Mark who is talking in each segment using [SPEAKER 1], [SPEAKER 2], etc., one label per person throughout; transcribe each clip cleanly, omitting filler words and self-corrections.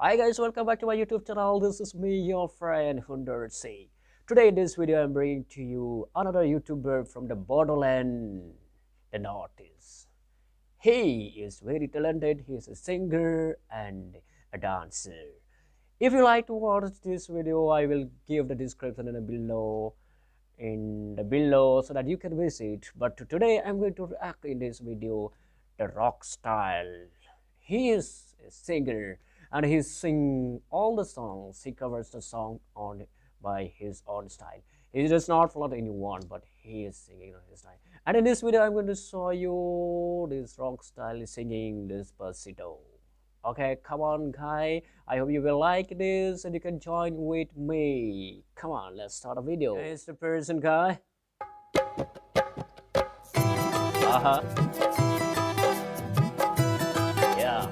[SPEAKER 1] Hi guys, welcome back to my YouTube channel. This is me, your friend Hundersi. Today in this video, I'm bringing to you another YouTuber from the Bodoland, the Northeast. He is very talented. He is a singer and a dancer. If you like to watch this video, I will give the description below so that you can visit. But today I'm going to react in this video the rock style. He is a singer and he sings all the songs. He covers the song on by his own style. He does not follow anyone, but he is singing on his style. And in this video I'm going to show you this rock style singing Despacito. Okay, come on guy, I hope you will like this and you can join with me. Come on, let's start the video. Here's the person guy. Yeah.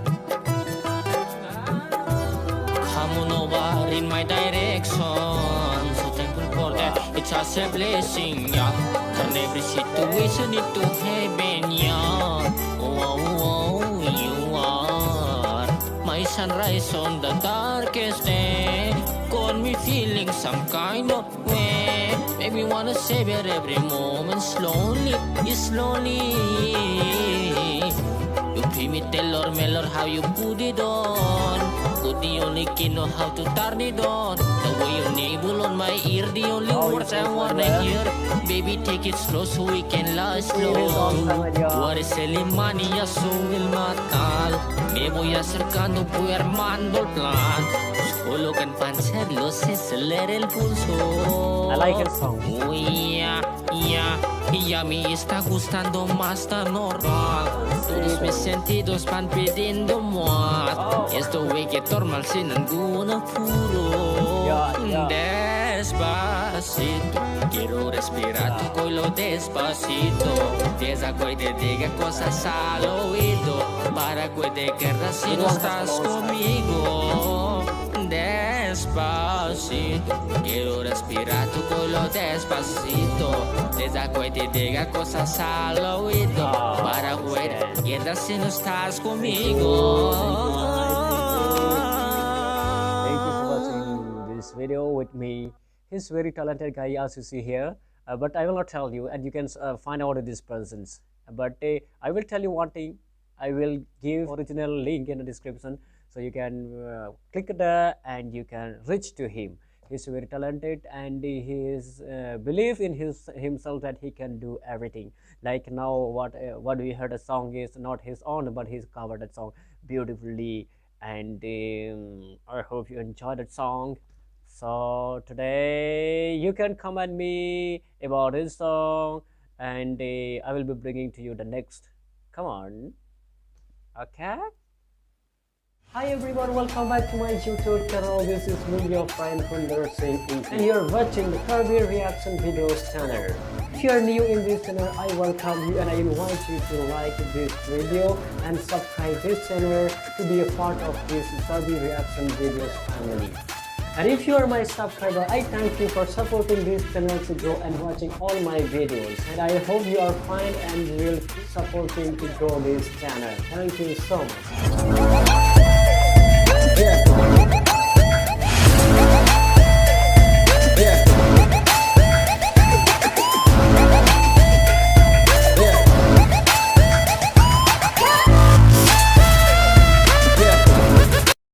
[SPEAKER 2] Come over in my direction, so thankful for that. It's just a blessing, yeah. Turn every situation into heaven, yeah. Oh, you are my sunrise on the darkest day. Got me feeling some kind of way. Make me wanna savor every moment slowly, slowly. You pay me tell or mail or how you put it on. Good, the only kid know how to turn it on. The way you nibble on my ear, the only words I wanna hear. Baby, take it slow so we can last long. Tú eres el imán y yo soy el matar. Me voy acercando, voy armando el plan. Solo con pensarlo se acelera el pulso.
[SPEAKER 1] I like his song.
[SPEAKER 2] Oh, yeah. Y a mí está gustando más tan normal. Todos mis sentidos van pidiendo más. Esto way que normal sin ningún apuro. Despacito, quiero respirar tu cuello despacito. Piensa que te diga cosas al oído, para que te quedas si no estás conmigo. Despacito, quiero respirar tu cuello despacito. Piensa que te diga cosas al oído, para que te quedas si no estás conmigo.
[SPEAKER 1] This video with me. He's very talented guy as you see here, but I will not tell you and you can find out these persons, but I will tell you one thing. I will give original link in the description so you can click there and you can reach to him. He's very talented and he is believe in himself that he can do everything. Like now what we heard, a song is not his own, but he's covered that song beautifully, and I hope you enjoyed that song. So today you can comment me about his song and I will be bringing to you the next. Come on. Okay. Hi everyone, welcome back to my YouTube channel. This is me, your friend Hundersi, and you're watching the Karbi reaction videos channel. If you are new in this channel, I welcome you and I invite you to like this video and subscribe this channel to be a part of this Karbi reaction videos family. And if you are my subscriber, I thank you for supporting this channel to grow and watching all my videos. And I hope you are fine and will supporting to grow this channel. Thank you so much.